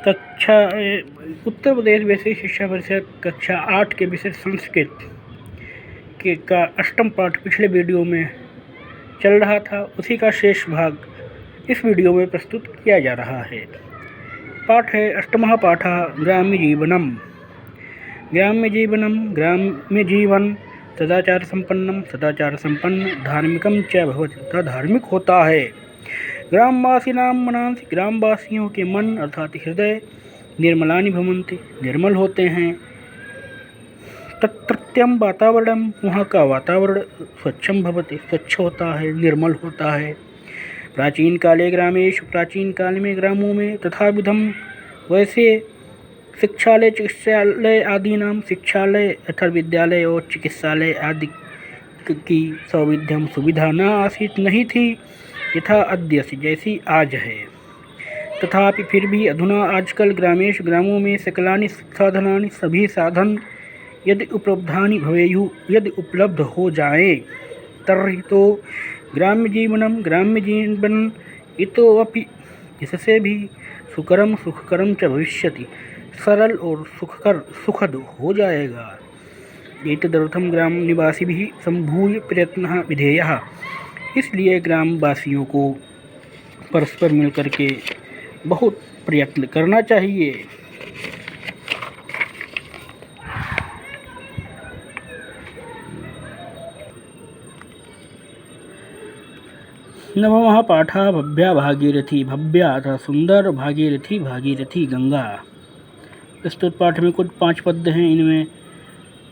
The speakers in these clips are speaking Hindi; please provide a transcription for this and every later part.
कक्षा उत्तर प्रदेश बेसिक शिक्षा परिषद कक्षा 8 के विषय संस्कृत के का अष्टम पाठ पिछले वीडियो में चल रहा था, उसी का शेष भाग इस वीडियो में प्रस्तुत किया जा रहा है। पाठ है अष्टमः पाठः ग्राम्य जीवनम। ग्राम्य जीवन सदाचार संपन्न धार्मिकम च भवति तथा धार्मिक होता है। ग्रामवासीनां मनांसि ग्रामवासियों के मन अर्थात हृदय निर्मलानि भवन्ति निर्मल होते हैं। तत्रत्यं वातावरणं वहाँ का वातावरण स्वच्छं भवति स्वच्छ होता है निर्मल होता है। प्राचीन काले ग्रामेषु प्राचीन काल में ग्रामों में तथा विधम वैसे शिक्षालय चिकित्सालय आदि नाम शिक्षालय अर्थात विद्यालय और चिकित्सालय आदि की सौविध्यम सुविधा न आसीत नहीं थी यथा अद्य जैसी आज है। तथापि फिर भी अधुना आजकल ग्रामेषु ग्रामों में सकलानि साधनानि सभी साधन यदि उपलब्धानि भवेयुः यदि उपलब्ध हो जाएं तर्हि तो ग्राम्य जीवन इतोऽपि इससे भी सुखकरम च भविष्यति सरल और सुखद हो जाएगा। एतदर्थं ग्राम निवासिभिः सम्भूय प्रयत्नः विधेयः। इसलिए ग्रामवासियों को परस्पर मिलकर के बहुत प्रयत्न करना चाहिए। नवमः पाठः भव्या भागीरथी। भव्या अर्थात सुंदर, भागीरथी गंगा। प्रस्तुत पाठ में कुछ 5 पद्य हैं। इनमें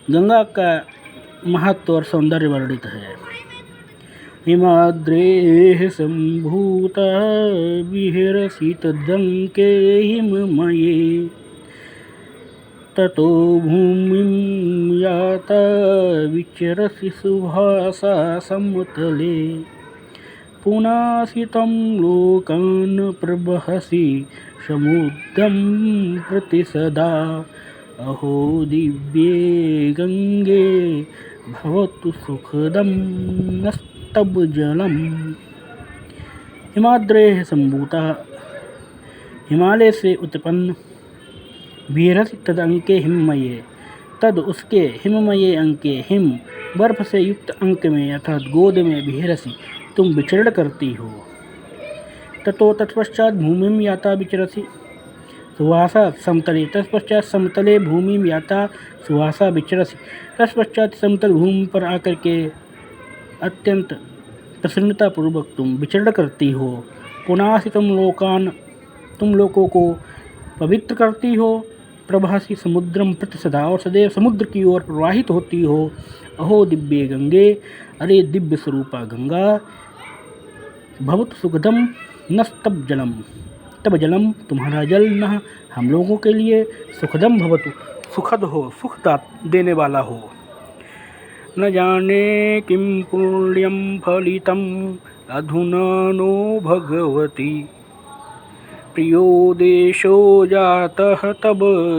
गंगा का महत्व और सौंदर्य वर्णित है। हिमाद्रेः सम्भूता विहरसि तदङ्के हिममये ततो भूमिं याता विचरसि सुभासा समतले पुनासितं लोकान् प्रवहसि समुद्रं प्रति सदा अहो दिव्ये गंगे भवतु सुखदं नस्तब जलम। हिमाद्रेः सम्भूता हिमालय से उत्पन्न विहरसि तद अंके हिममये तद उसके हिममये अंके हिम बर्फ से युक्त अंक में अर्थात गोद में विहरसि तुम विचरण करती हो। ततो तत्पश्चात भूमिम याता विचरसि सुहासा समतले तत्पश्चात समतले भूमिम याता सुहासा विचरसि तत्पश्चात समतल भूमि पर आकर के अत्यंत प्रसन्नतापूर्वक तुम विचरण करती हो। पुनासि तुम लोकान तुम लोगों को पवित्र करती हो। प्रभासी समुद्रम प्रति सदा और सदैव समुद्र की ओर प्रवाहित होती हो। अहो दिव्ये गंगे अरे दिव्य स्वरूपा गंगा भवतु सुखदम नस्तब जलम तब जलम तुम्हारा जल न हम लोगों के लिए सुखदम भवतु सुखद हो सुख देने वाला हो। न जाने किं पुण्यं फलितम् अधुना नो भगवती प्रियो देशो जातः तब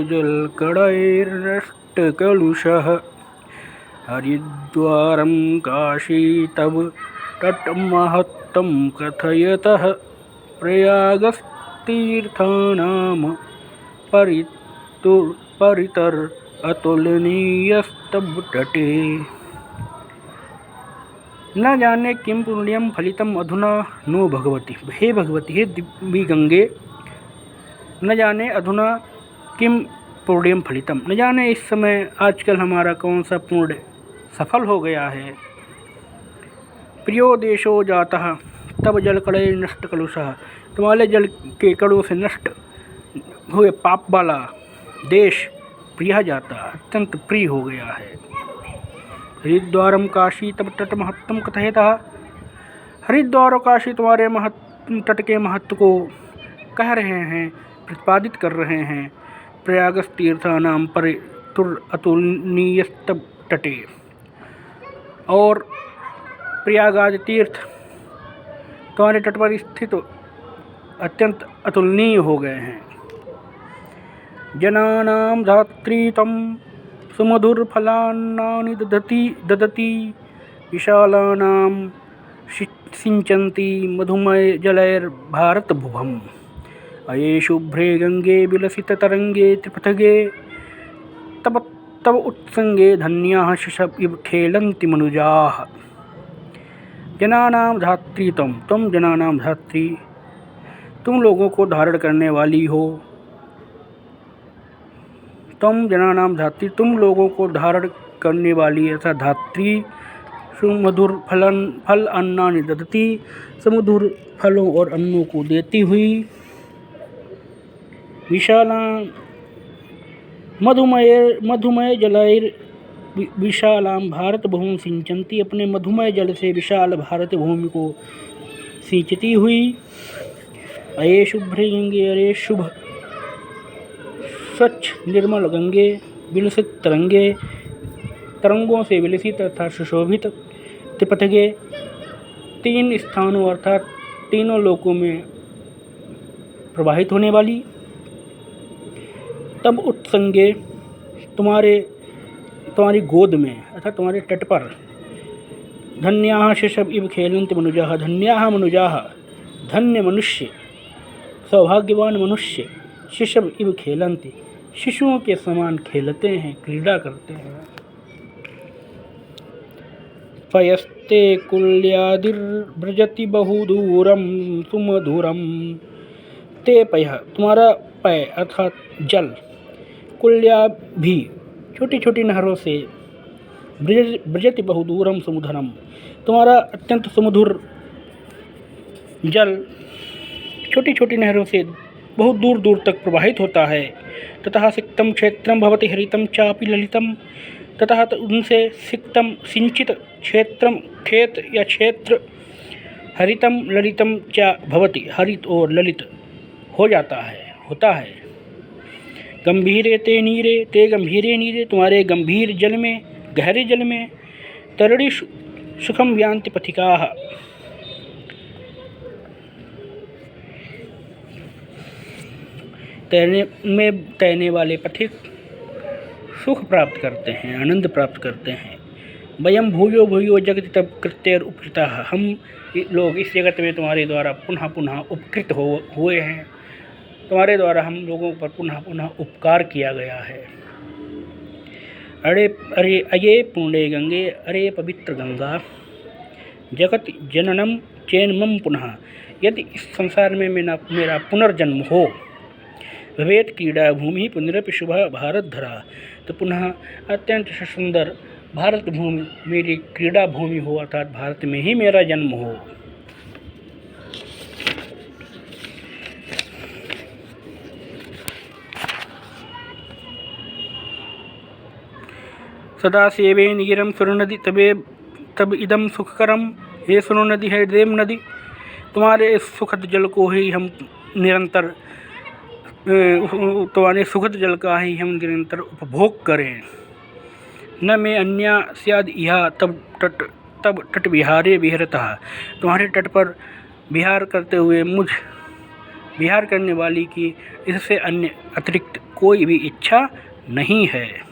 जलकणैर्नष्टकलुषः हरिद्वारं काशी तब तट्महत्तं कथयतः प्रयागस्तीर्थानां परितर अतुलनीयस्तब तटे। न जाने किम पुण्यम फलितम अधुना नो भगवती। हे भगवती हे दिव्य गंगे न जाने अधुना किम पुण्यम फलितम न जाने इस समय आजकल हमारा कौन सा पुण्य सफल हो गया है। प्रियो देशो जातः तब जल कड़े नष्ट कलुषः तुम्हारे जल के कड़ों से नष्ट हुए पाप वाला देश प्रिय जाता अत्यंत प्रिय हो गया है। हरिद्वारम काशी तब तट महत्तम कथयतः हरिद्वार और काशी तुम्हारे तट के महत्व को कह रहे हैं प्रतिपादित कर रहे हैं। प्रयागस तीर्थानाम परितुर अतुलनीयस्तब तटे और प्रयागादि तीर्थ तुम्हारे तट पर स्थित अत्यंत अतुलनीय हो गए हैं। जनानां धात्री तम सुमधुर फलान्नानि ददति विशालानां सिंचन्ति मधुमयजलैर्भारतभुवम् अये शुभ्रे गंगे विलसिततरंगे त्रिपथगे तब तब उत्संगे धन्याः शिशव इव खेलन्ति मनुजाः। जनानां धात्री तुम जनानां धात्री, तुम लोगों को धारण करने वाली हो। तुम जनानां धात्री, तुम लोगों को धारण करने वाली ऐसा धात्री। सुमधुर फल अन्नानि ददती, सुमधुर फलों और अन्नों को देती हुई। विशाला मधुमय जलैर विशालां भारत भूमि सिंचन्ति, अपने मधुमय जल से विशाल भारत भूमि को सिंचती हुई। अये शुभ्रे गंगे, अरे शुभ स्वच्छ निर्मल गंगे, विलसित तरंगों से विलसित अर्थात सुशोभित, त्रिपथगे 3 स्थानों अर्थात तीनों लोकों में प्रवाहित होने वाली। तब उत्संगे तुम्हारी गोद में अर्थात तुम्हारे तट पर। धन्याः शिशव इव खेलन्ति मनुजाः, धन्याः मनुजाः, धन्य मनुष्य, सौभाग्यवान मनुष्य। शिशव इव खेलन्ति, शिशुओं के समान खेलते हैं, क्रीड़ा करते हैं। पयस्ते कुल्यादिर्व्रजति बहुदूरम सुमधुरम, ते पयः तुम्हारा पय अर्थात जल, कुल्या भी छोटी छोटी नहरों से, ब्रजति बहुदूरम सुमधुरम तुम्हारा अत्यंत सुमधुर जल छोटी छोटी नहरों से बहुत दूर दूर तक प्रवाहित होता है। ततः सिक्तम क्षेत्रम भवति हरितम चापि ललितम, ततः उनसे सिक्तम सिंचित क्षेत्रम खेत या क्षेत्र, हरितम ललितम चा भवति हरित और ललित हो जाता है, होता है। गंभीरे ते नीरे, ते गंभीरे नीरे तुम्हारे गंभीर जल में, गहरे जल में। तरड़ी सुखम व्यान्ति पथिकाः, तैरने वाले पथिक सुख प्राप्त करते हैं, आनंद प्राप्त करते हैं। वयम भूयो भूयो जगति तब कृत्यर उपकृताः, हम लोग इस जगत में तुम्हारे द्वारा पुनः पुनः उपकृत हुए हैं, तुम्हारे द्वारा हम लोगों पर पुनः पुनः उपकार किया गया है। अरे अये पुण्य गंगे, अरे पवित्र गंगा, जगत जननम चैनमम पुनः, यदि इस संसार में मेरा पुनर्जन्म हो। भवेत क्रीड़ा भूमि पुनरपि शुभ भारत धरा, तो पुनः अत्यंत सुंदर भारत भूमि मेरी क्रीड़ा भूमि हो, अर्थात भारत में ही मेरा जन्म हो। सदा सेवे नीरम सुरनदी तब इदम सुखकरम, हे सुनो नदी है देव नदी, तुम्हारे सुखद जल को ही हम निरंतर तुम्हारे सुखद जल का ही हम निरंतर उपभोग करें। न में अन्या स्याद यह तब तट विहारे विहरतः, तुम्हारे तट पर विहार करते हुए विहार करने वाली की इससे अन्य अतिरिक्त कोई भी इच्छा नहीं है।